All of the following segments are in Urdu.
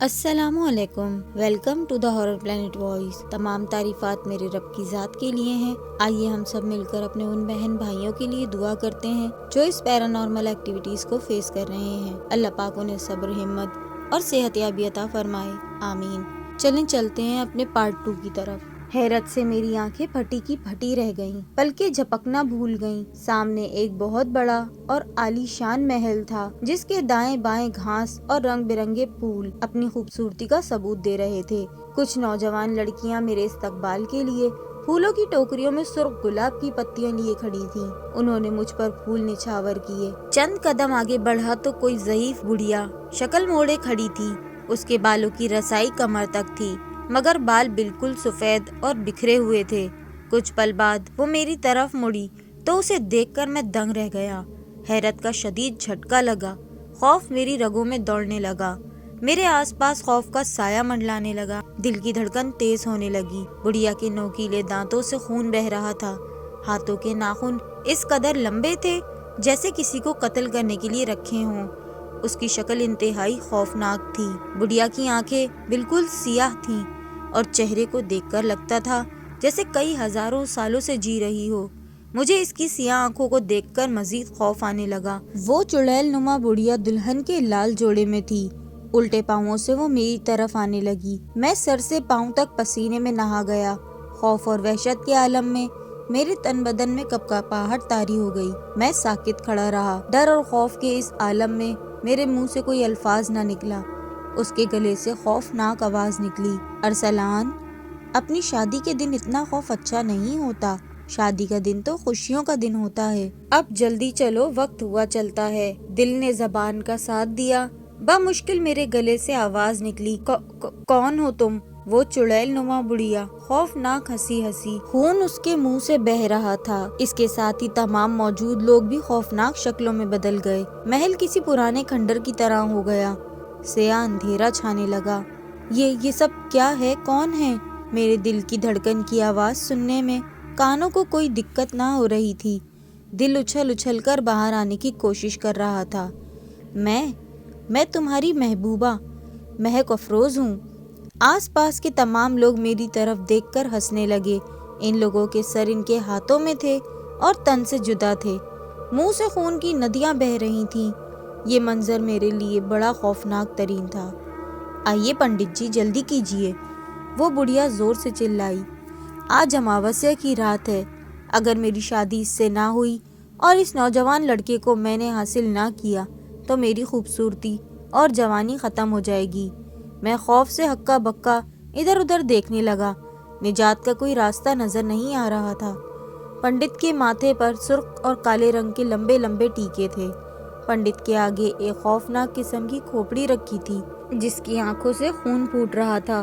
السلام علیکم، welcome to the horror plant voice. تمام تعریفات میرے رب کی ذات کے لیے ہیں۔ آئیے ہم سب مل کر اپنے ان بہن بھائیوں کے لیے دعا کرتے ہیں جو اس پیرانارمل ایکٹیویٹیز کو فیس کر رہے ہیں۔ اللہ پاک انہیں صبر، ہمت اور صحت یابی عطا فرمائے، آمین۔ چلیں چلتے ہیں اپنے پارٹ 2 کی طرف۔ حیرت سے میری آنکھیں پھٹی کی پھٹی رہ گئیں، پلکیں جھپکنا بھول گئیں۔ سامنے ایک بہت بڑا اور عالی شان محل تھا جس کے دائیں بائیں گھاس اور رنگ برنگے پھول اپنی خوبصورتی کا ثبوت دے رہے تھے۔ کچھ نوجوان لڑکیاں میرے استقبال کے لیے پھولوں کی ٹوکریوں میں سرخ گلاب کی پتیاں لیے کھڑی تھیں۔ انہوں نے مجھ پر پھول نچھاور کیے۔ چند قدم آگے بڑھا تو کوئی ضعیف بڑھیا شکل موڑے کھڑی تھی۔ اس کے بالوں کی رسائی کمر تک تھی، مگر بال بالکل سفید اور بکھرے ہوئے تھے۔ کچھ پل بعد وہ میری طرف مڑی تو اسے دیکھ کر میں دنگ رہ گیا۔ حیرت کا شدید جھٹکا لگا، خوف میری رگوں میں دوڑنے لگا، میرے آس پاس خوف کا سایہ منڈلانے لگا، دل کی دھڑکن تیز ہونے لگی۔ بڑھیا کے نوکیلے دانتوں سے خون بہہ رہا تھا، ہاتھوں کے ناخن اس قدر لمبے تھے جیسے کسی کو قتل کرنے کے لیے رکھے ہوں۔ اس کی شکل انتہائی خوفناک تھی۔ بڑھیا کی آنکھیں بالکل سیاہ تھیں اور چہرے کو دیکھ کر لگتا تھا جیسے کئی ہزاروں سالوں سے جی رہی ہو۔ مجھے اس کی سیاہ آنکھوں کو دیکھ کر مزید خوف آنے لگا۔ وہ چڑیل نما بڑھیا دلہن کے لال جوڑے میں تھی۔ الٹے پاؤں سے وہ میری طرف آنے لگی۔ میں سر سے پاؤں تک پسینے میں نہا گیا۔ خوف اور وحشت کے عالم میں میرے تن بدن میں کپکپاہٹ طاری ہو گئی۔ میں ساکت کھڑا رہا۔ ڈر اور خوف کے اس عالم میں میرے منہ سے کوئی الفاظ نہ نکلا۔ اس کے گلے سے خوفناک آواز نکلی، ارسلان، اپنی شادی کے دن اتنا خوف اچھا نہیں ہوتا۔ شادی کا دن تو خوشیوں کا دن ہوتا ہے۔ اب جلدی چلو، وقت ہوا چلتا ہے۔ دل نے زبان کا ساتھ دیا۔ بمشکل میرے گلے سے آواز نکلی، کون ہو تم؟ وہ چڑیل نما بڑھیا خوفناک ہنسی۔ خون اس کے منہ سے بہہ رہا تھا۔ اس کے ساتھ ہی تمام موجود لوگ بھی خوفناک شکلوں میں بدل گئے۔ محل کسی پرانے کھنڈر کی طرح ہو گیا۔ سیاہ اندھیرا چھانے لگا۔ یہ سب کیا ہے؟ کون ہے؟ میرے دل کی دھڑکن کی آواز سننے میں کانوں کو کوئی دقت نہ ہو رہی تھی۔ دل اچھل اچھل کر باہر آنے کی کوشش کر رہا تھا۔ میں تمہاری محبوبہ مہک افروز ہوں۔ آس پاس کے تمام لوگ میری طرف دیکھ کر ہنسنے لگے۔ ان لوگوں کے سر ان کے ہاتھوں میں تھے اور تن سے جدا تھے۔ منہ سے خون کی ندیاں بہہ رہی تھیں۔ یہ منظر میرے لیے بڑا خوفناک ترین تھا۔ آئیے پنڈت جی، جلدی کیجیے، وہ بڑھیا زور سے چلائی۔ آج اماوسیا کی رات ہے۔ اگر میری شادی اس سے نہ ہوئی اور اس نوجوان لڑکے کو میں نے حاصل نہ کیا تو میری خوبصورتی اور جوانی ختم ہو جائے گی۔ میں خوف سے ہکا بکا ادھر ادھر دیکھنے لگا۔ نجات کا کوئی راستہ نظر نہیں آ رہا تھا۔ پنڈت کے ماتھے پر سرخ اور کالے رنگ کے لمبے لمبے ٹیکے تھے۔ پنڈت کے آگے ایک خوفناک قسم کی کھوپڑی رکھی تھی جس کی آنکھوں سے خون پھوٹ رہا تھا۔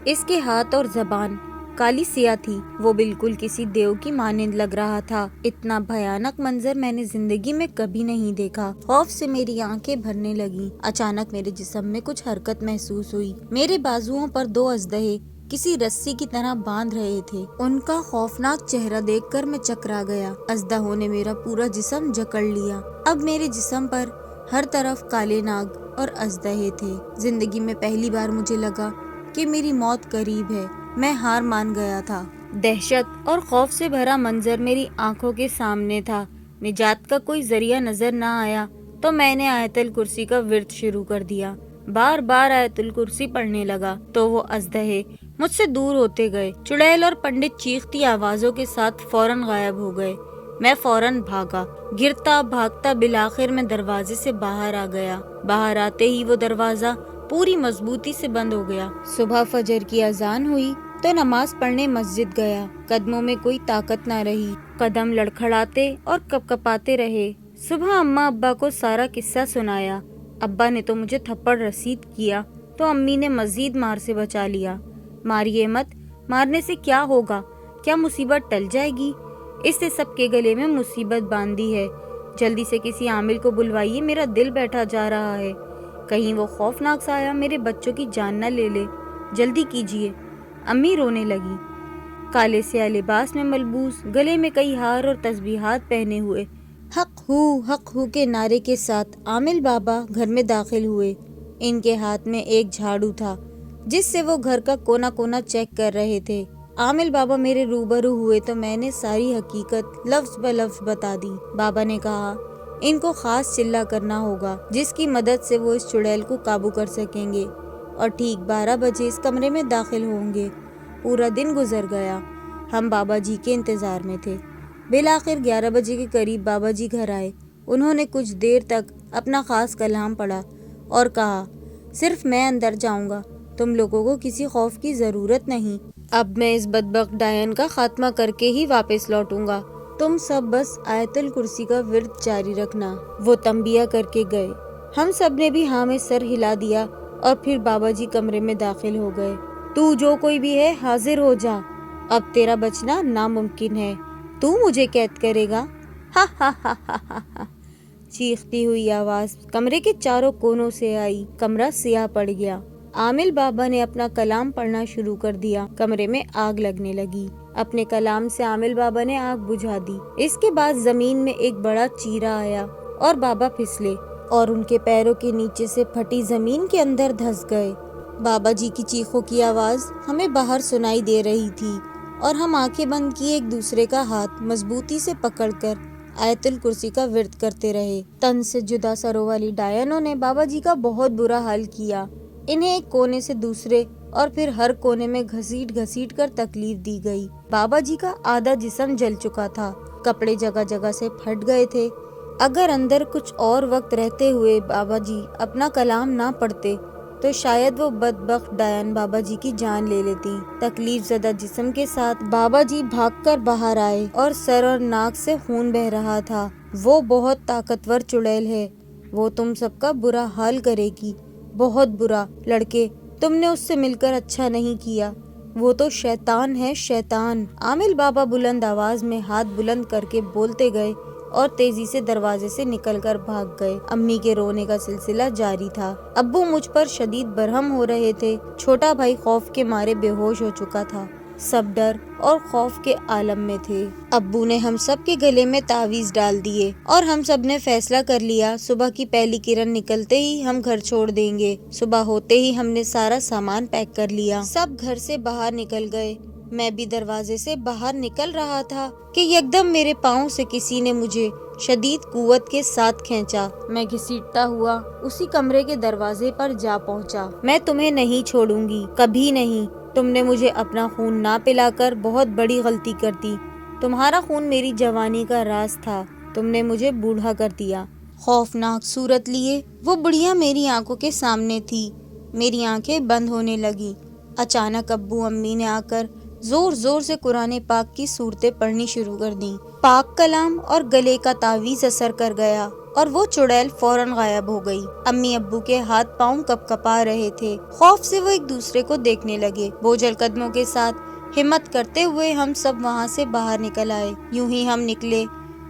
اس کے ہاتھ اور زبان کالی سیاہ تھی۔ وہ بالکل کسی دیو کی مانند لگ رہا تھا۔ اتنا بھیانک منظر میں نے زندگی میں کبھی نہیں دیکھا۔ خوف سے میری آنکھیں بھرنے لگیں۔ اچانک میرے جسم میں کچھ حرکت محسوس ہوئی۔ میرے بازوؤں پر 2 اژدہے کسی رسی کی طرح باندھ رہے تھے۔ ان کا خوفناک چہرہ دیکھ کر میں چکرا گیا۔ اژدہوں نے میرا پورا جسم جکڑ لیا۔ اب میرے جسم پر ہر طرف کالے ناگ اور اژدہے تھے۔ زندگی میں پہلی بار مجھے لگا کہ میری موت قریب ہے۔ میں ہار مان گیا تھا۔ دہشت اور خوف سے بھرا منظر میری آنکھوں کے سامنے تھا۔ نجات کا کوئی ذریعہ نظر نہ آیا تو میں نے آیت الکرسی کا ورد شروع کر دیا۔ بار بار آیت الکرسی پڑھنے لگا تو وہ اژدہے مجھ سے دور ہوتے گئے۔ چڑیل اور پنڈت چیختی آوازوں کے ساتھ فوراً غائب ہو گئے۔ میں فوراً بھاگا، گرتا بھاگتا بالآخر میں دروازے سے باہر آ گیا۔ باہر آتے ہی وہ دروازہ پوری مضبوطی سے بند ہو گیا۔ صبح فجر کی اذان ہوئی تو نماز پڑھنے مسجد گیا۔ قدموں میں کوئی طاقت نہ رہی، قدم لڑکھڑاتے اور کپکپاتے رہے۔ صبح اماں ابا کو سارا قصہ سنایا۔ ابا نے تو مجھے تھپڑ رسید کیا تو امی نے مزید مار سے بچا لیا۔ ماریے مت، مارنے سے کیا ہوگا؟ کیا مصیبت ٹل جائے گی؟ اس نے سب کے گلے میں مصیبت باندھی ہے۔ جلدی سے کسی عامل کو بلوائیے، میرا دل بیٹھا جا رہا ہے۔ کہیں وہ خوفناک سایہ میرے بچوں کی جان نہ لے لے۔ جلدی کیجیے۔ امی رونے لگی۔ کالے سیاہ لباس میں ملبوس، گلے میں کئی ہار اور تسبیحات پہنے ہوئے، حق ہو کے نعرے کے ساتھ عامل بابا گھر میں داخل ہوئے۔ ان کے ہاتھ میں ایک جھاڑو تھا جس سے وہ گھر کا کونا کونا چیک کر رہے تھے۔ عامل بابا میرے روبرو ہوئے تو میں نے ساری حقیقت لفظ بہ لفظ بتا دی۔ بابا نے کہا ان کو خاص چلہ کرنا ہوگا جس کی مدد سے وہ اس چڑیل کو قابو کر سکیں گے، اور ٹھیک 12 بجے اس کمرے میں داخل ہوں گے۔ پورا دن گزر گیا، ہم بابا جی کے انتظار میں تھے۔ بالآخر 11 بجے کے قریب بابا جی گھر آئے۔ انہوں نے کچھ دیر تک اپنا خاص کلام پڑھا اور کہا صرف میں اندر جاؤں گا، تم لوگوں کو کسی خوف کی ضرورت نہیں۔ اب میں اس بدبخت ڈائن کا خاتمہ کر کے ہی واپس لوٹوں گا، تم سب بس آیت الکرسی کا ورد جاری رکھنا۔ وہ تنبیہ کر کے گئے۔ ہم سب نے بھی ہاں میں سر ہلا دیا اور پھر بابا جی کمرے میں داخل ہو گئے۔ تو جو کوئی بھی ہے حاضر ہو جا، اب تیرا بچنا ناممکن ہے، تو مجھے قید کرے گا؟ ہا ہا ہا ہا ہا۔ چیختی ہوئی آواز کمرے کے چاروں کونوں سے آئی۔ کمرہ سیاہ پڑ گیا۔ عامل بابا نے اپنا کلام پڑھنا شروع کر دیا۔ کمرے میں آگ لگنے لگی۔ اپنے کلام سے عامل بابا نے آگ بجھا دی۔ اس کے بعد زمین میں ایک بڑا چیرا آیا اور بابا پھسلے اور ان کے پیروں کے نیچے سے پھٹی زمین کے اندر دھس گئے۔ بابا جی کی چیخوں کی آواز ہمیں باہر سنائی دے رہی تھی اور ہم آنکھیں بند کیے ایک دوسرے کا ہاتھ مضبوطی سے پکڑ کر آیت الکرسی کا ورد کرتے رہے۔ تن سے جدا سروں والی ڈائنوں نے بابا جی کا بہت برا حال کیا۔ انہیں ایک کونے سے دوسرے اور پھر ہر کونے میں گھسیٹ گھسیٹ کر تکلیف دی گئی۔ بابا جی کا آدھا جسم جل چکا تھا، کپڑے جگہ جگہ سے پھٹ گئے تھے۔ اگر اندر کچھ اور وقت رہتے ہوئے بابا جی اپنا کلام نہ پڑھتے تو شاید وہ بدبخت ڈائن بابا جی کی جان لے لیتی۔ تکلیف زدہ جسم کے ساتھ بابا جی بھاگ کر باہر آئے اور سر اور ناک سے خون بہہ رہا تھا۔ وہ بہت طاقتور چڑیل ہے، وہ تم سب کا برا حال کرے گی، بہت برا۔ لڑکے، تم نے اس سے مل کر اچھا نہیں کیا، وہ تو شیطان ہے، شیطان۔ عامل بابا بلند آواز میں ہاتھ بلند کر کے بولتے گئے اور تیزی سے دروازے سے نکل کر بھاگ گئے۔ امی کے رونے کا سلسلہ جاری تھا۔ ابو مجھ پر شدید برہم ہو رہے تھے۔ چھوٹا بھائی خوف کے مارے بے ہوش ہو چکا تھا۔ سب ڈر اور خوف کے عالم میں تھے۔ ابو نے ہم سب کے گلے میں تعویذ ڈال دیے اور ہم سب نے فیصلہ کر لیا صبح کی پہلی کرن نکلتے ہی ہم گھر چھوڑ دیں گے۔ صبح ہوتے ہی ہم نے سارا سامان پیک کر لیا۔ سب گھر سے باہر نکل گئے۔ میں بھی دروازے سے باہر نکل رہا تھا کہ یکدم میرے پاؤں سے کسی نے مجھے شدید قوت کے ساتھ کھینچا۔ میں گھسیٹتا ہوا اسی کمرے کے دروازے پر جا پہنچا۔ میں تمہیں نہیں چھوڑوں گی، کبھی نہیں۔ تم نے مجھے اپنا خون نہ پلا کر بہت بڑی غلطی کر دی۔ تمہارا خون میری جوانی کا راز تھا، تم نے مجھے بوڑھا کر دیا۔ خوفناک صورت لیے وہ بڑھیا میری آنکھوں کے سامنے تھی۔ میری آنکھیں بند ہونے لگی۔ اچانک ابو امی نے آ کر زور زور سے قرآن پاک کی صورتیں پڑھنی شروع کر دیں۔ پاک کلام اور گلے کا تعویذ اثر کر گیا اور وہ چڑیل فوراً غائب ہو گئی۔ امی ابو کے ہاتھ پاؤں کپ کپا رہے تھے۔ خوف سے وہ ایک دوسرے کو دیکھنے لگے۔ بوجھل قدموں کے ساتھ ہمت کرتے ہوئے ہم سب وہاں سے باہر نکل آئے۔ یوں ہی ہم نکلے،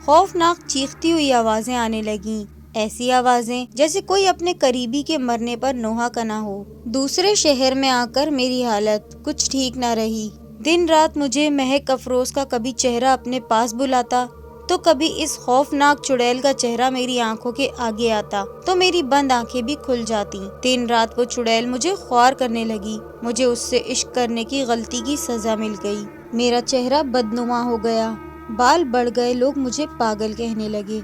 خوفناک چیختی ہوئی آوازیں آنے لگیں، ایسی آوازیں جیسے کوئی اپنے قریبی کے مرنے پر نوحہ کنا ہو۔ دوسرے شہر میں آ کر میری حالت کچھ ٹھیک نہ رہی۔ دن رات مجھے مہک افروز کا کبھی چہرہ اپنے پاس بلاتا تو کبھی اس خوفناک چڑیل کا چہرہ میری آنکھوں کے آگے آتا تو میری بند آنکھیں بھی کھل جاتی۔ دن رات وہ چڑیل مجھے خوار کرنے لگی۔ مجھے اس سے عشق کرنے کی غلطی کی سزا مل گئی۔ میرا چہرہ بدنما ہو گیا، بال بڑھ گئے، لوگ مجھے پاگل کہنے لگے۔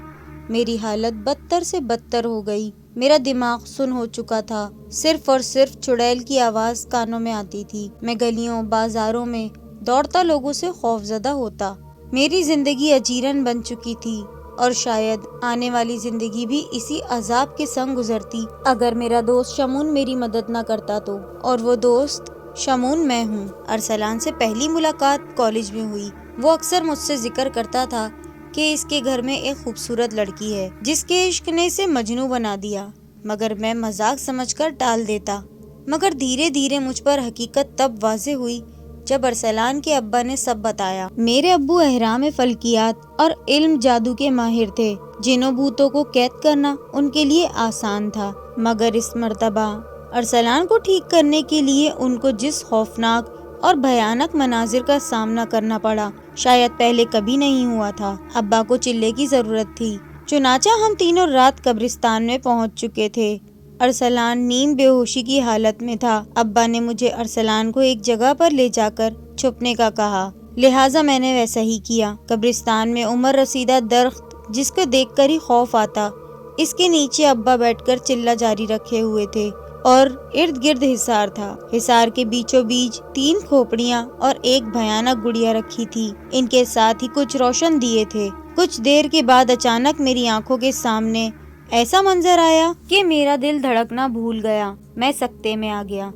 میری حالت بدتر سے بدتر ہو گئی۔ میرا دماغ سن ہو چکا تھا۔ صرف اور صرف چڑیل کی آواز کانوں میں آتی تھی۔ میں گلیوں بازاروں میں دوڑتا لوگوں سے خوف زدہ ہوتا۔ میری زندگی اجیرن بن چکی تھی اور شاید آنے والی زندگی بھی اسی عذاب کے سنگ گزرتی اگر میرا دوست شمون میری مدد نہ کرتا تو۔ اور وہ دوست شمون میں ہوں۔ ارسلان سے پہلی ملاقات کالج میں ہوئی۔ وہ اکثر مجھ سے ذکر کرتا تھا کہ اس کے گھر میں ایک خوبصورت لڑکی ہے جس کے عشق نے اسے مجنوں بنا دیا، مگر میں مذاق سمجھ کر ٹال دیتا۔ مگر دھیرے دھیرے مجھ پر حقیقت تب واضح ہوئی جب ارسلان کے ابا نے سب بتایا۔ میرے ابو احرام فلکیات اور علم جادو کے ماہر تھے۔ جنوں بھوتوں کو قید کرنا ان کے لیے آسان تھا، مگر اس مرتبہ ارسلان کو ٹھیک کرنے کے لیے ان کو جس خوفناک اور بھیانک مناظر کا سامنا کرنا پڑا شاید پہلے کبھی نہیں ہوا تھا۔ ابا کو چلے کی ضرورت تھی، چنانچہ ہم تینوں رات قبرستان میں پہنچ چکے تھے۔ ارسلان نیم بے ہوشی کی حالت میں تھا۔ ابا نے مجھے ارسلان کو ایک جگہ پر لے جا کر چھپنے کا کہا، لہٰذا میں نے ویسا ہی کیا۔ قبرستان میں عمر رسیدہ درخت جس کو دیکھ کر ہی خوف آتا، اس کے نیچے ابا بیٹھ کر چلہ جاری رکھے ہوئے تھے اور ارد گرد حصار تھا۔ حصار کے بیچوں بیچ 3 کھوپڑیاں اور ایک بھیانک گڑیا رکھی تھی۔ ان کے ساتھ ہی کچھ روشن دیے تھے۔ کچھ دیر کے بعد اچانک میری آنکھوں کے سامنے ایسا منظر آیا کہ میرا دل دھڑکنا بھول گیا۔ میں سکتے میں آ گیا۔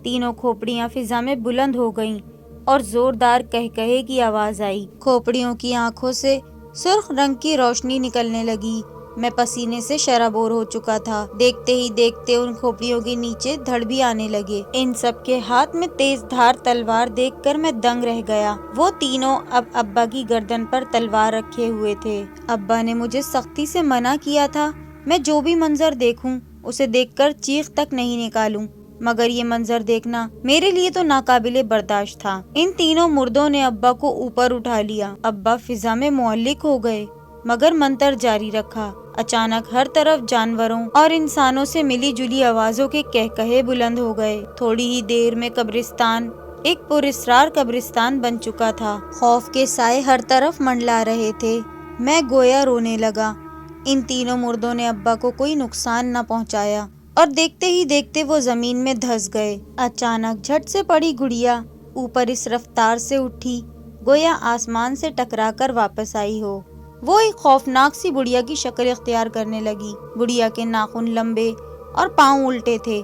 تینوں کھوپڑیاں فضا میں بلند ہو گئیں اور زوردار قہقہے کی آواز آئی۔ کھوپڑیوں کی آنکھوں سے سرخ رنگ کی روشنی نکلنے لگی۔ میں پسینے سے شرابور ہو چکا تھا۔ دیکھتے ہی دیکھتے ان کھوپڑیوں کے نیچے دھڑ بھی آنے لگے۔ ان سب کے ہاتھ میں تیز دھار تلوار دیکھ کر میں دنگ رہ گیا۔ وہ تینوں اب ابا کی گردن پر تلوار رکھے ہوئے تھے۔ ابا نے مجھے سختی سے منع کیا تھا میں جو بھی منظر دیکھوں اسے دیکھ کر چیخ تک نہیں نکالوں، مگر یہ منظر دیکھنا میرے لیے تو ناقابل برداشت تھا۔ ان تینوں مردوں نے ابا کو اوپر اٹھا لیا۔ ابا فضا میں معلق ہو گئے مگر منتر جاری رکھا۔ اچانک ہر طرف جانوروں اور انسانوں سے ملی جلی آوازوں کے قہقہے بلند ہو گئے۔ تھوڑی ہی دیر میں قبرستان ایک پراسرار قبرستان بن چکا تھا۔ خوف کے سائے ہر طرف منڈلا رہے تھے۔ میں گویا رونے لگا۔ ان تینوں مردوں نے ابا کو کوئی نقصان نہ پہنچایا اور دیکھتے ہی دیکھتے وہ زمین میں دھس گئے۔ اچانک جھٹ سے پڑی گڑیا اوپر اس رفتار سے اٹھی گویا آسمان سے ٹکرا کر واپس آئی ہو۔ وہ ایک خوفناک سی بڑھیا کی شکل اختیار کرنے لگی۔ بڑھیا کے ناخن لمبے اور پاؤں الٹے تھے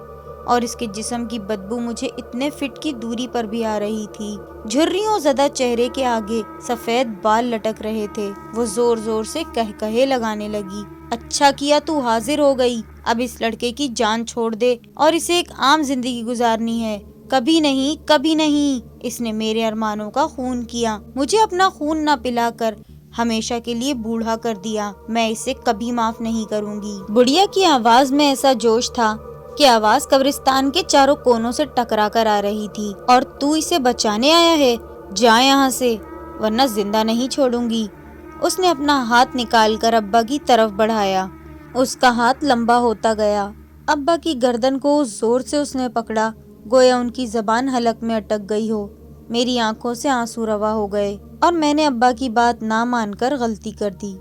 اور اس کے جسم کی بدبو مجھے اتنے فٹ کی دوری پر بھی آ رہی تھی۔ جھریوں زدہ چہرے کے آگے سفید بال لٹک رہے تھے۔ وہ زور زور سے قہقہے لگانے لگی، اچھا کیا تو حاضر ہو گئی۔ اب اس لڑکے کی جان چھوڑ دے اور اسے ایک عام زندگی گزارنی ہے۔ کبھی نہیں، کبھی نہیں۔ اس نے میرے ارمانوں کا خون کیا، مجھے اپنا خون نہ پلا کر ہمیشہ کے لیے بوڑھا کر دیا۔ میں اسے کبھی معاف نہیں کروں گی۔ بڑھیا کی آواز میں ایسا جوش تھا کہ آواز قبرستان کے چاروں کونوں سے ٹکرا کر آ رہی تھی۔ اور تو اسے بچانے آیا ہے؟ جا یہاں سے ورنہ زندہ نہیں چھوڑوں گی۔ اس نے اپنا ہاتھ نکال کر ابا کی طرف بڑھایا۔ اس کا ہاتھ لمبا ہوتا گیا۔ ابا کی گردن کو زور سے اس نے پکڑا گویا ان کی زبان حلق میں اٹک گئی ہو۔ میری آنکھوں سے آنسو روا ہو گئے اور میں نے ابا کی بات نہ مان کر غلطی کر دی۔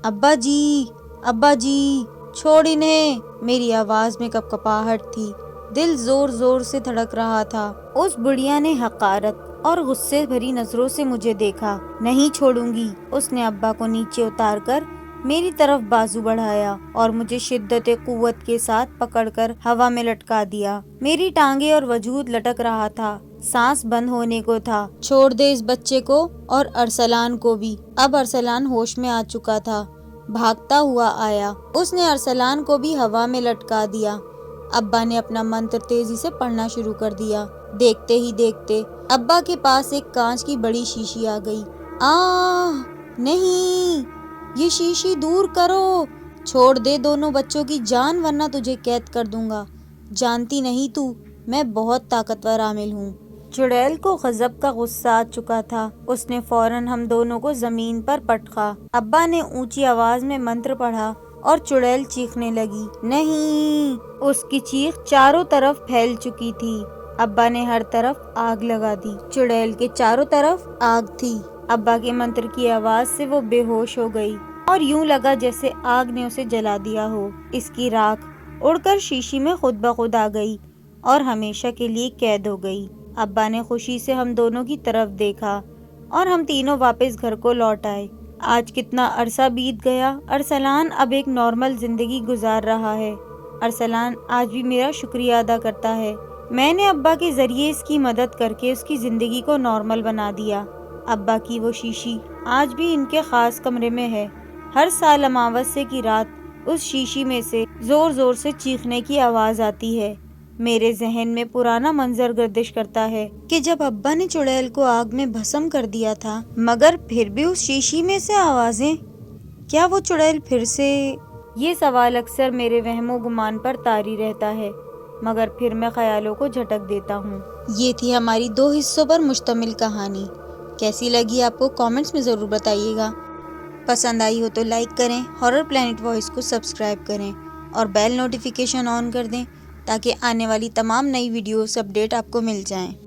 ابا جی، ابا جی، چھوڑ انہیں۔ میری آواز میں کپکپاہٹ تھی، دل زور زور سے دھڑک رہا تھا۔ اس بڑھیا نے حقارت اور غصے بھری نظروں سے مجھے دیکھا۔ نہیں چھوڑوں گی۔ اس نے ابا کو نیچے اتار کر میری طرف بازو بڑھایا اور مجھے شدت قوت کے ساتھ پکڑ کر ہوا میں لٹکا دیا۔ میری ٹانگیں اور وجود لٹک رہا تھا، سانس بند ہونے کو تھا۔ چھوڑ دے اس بچے کو اور ارسلان کو بھی۔ اب ارسلان ہوش میں آ چکا تھا، بھاگتا ہوا آیا۔ اس نے ارسلان کو بھی ہوا میں لٹکا دیا۔ ابا نے اپنا منتر تیزی سے پڑھنا شروع کر دیا۔ دیکھتے ہی دیکھتے ابا کے پاس ایک کانچ کی بڑی شیشی آ گئی۔ نہیں، یہ شیشی دور کرو۔ چھوڑ دے دونوں بچوں کی جان ورنہ تجھے قید کر دوں گا۔ جانتی نہیں تو میں بہت طاقتور عامل ہوں۔ چڑیل کو غضب کا غصہ آ چکا تھا۔ اس نے فوراً ہم دونوں کو زمین پر پٹکا۔ ابا نے اونچی آواز میں منتر پڑھا اور چڑیل چیخنے لگی۔ نہیں! اس کی چیخ چاروں طرف پھیل چکی تھی۔ ابا نے ہر طرف آگ لگا دی۔ چڑیل کے چاروں طرف آگ تھی۔ ابا کے منتر کی آواز سے وہ بے ہوش ہو گئی اور یوں لگا جیسے آگ نے اسے جلا دیا ہو۔ اس کی راکھ اڑ کر شیشی میں خود بخود آ گئی اور ہمیشہ کے لیے قید ہو گئی۔ ابا نے خوشی سے ہم دونوں کی طرف دیکھا اور ہم تینوں واپس گھر کو لوٹ آئے۔ آج کتنا عرصہ بیت گیا۔ ارسلان اب ایک نارمل زندگی گزار رہا ہے۔ ارسلان آج بھی میرا شکریہ ادا کرتا ہے۔ میں نے ابا کے ذریعے اس کی مدد کر کے اس کی زندگی کو نارمل بنا دیا۔ ابا کی وہ شیشی آج بھی ان کے خاص کمرے میں ہے۔ ہر سال اماوسے کی رات اس شیشی میں سے زور زور سے چیخنے کی آواز آتی ہے۔ میرے ذہن میں پرانا منظر گردش کرتا ہے کہ جب ابا نے چڑیل کو آگ میں بھسم کر دیا تھا، مگر پھر بھی اس شیشی میں سے آوازیں، کیا وہ چڑیل پھر سے؟ یہ سوال اکثر میرے وہم و گمان پر طاری رہتا ہے، مگر پھر میں خیالوں کو جھٹک دیتا ہوں۔ یہ تھی ہماری 2 حصوں پر مشتمل کہانی۔ کیسی لگی آپ کو کامنٹس میں ضرور بتائیے گا۔ پسند آئی ہو تو لائک کریں، ہارر پلینٹ وائس کو سبسکرائب کریں اور بیل نوٹیفیکیشن آن کر دیں تاکہ آنے والی تمام نئی ویڈیوز اپڈیٹ آپ کو مل جائیں۔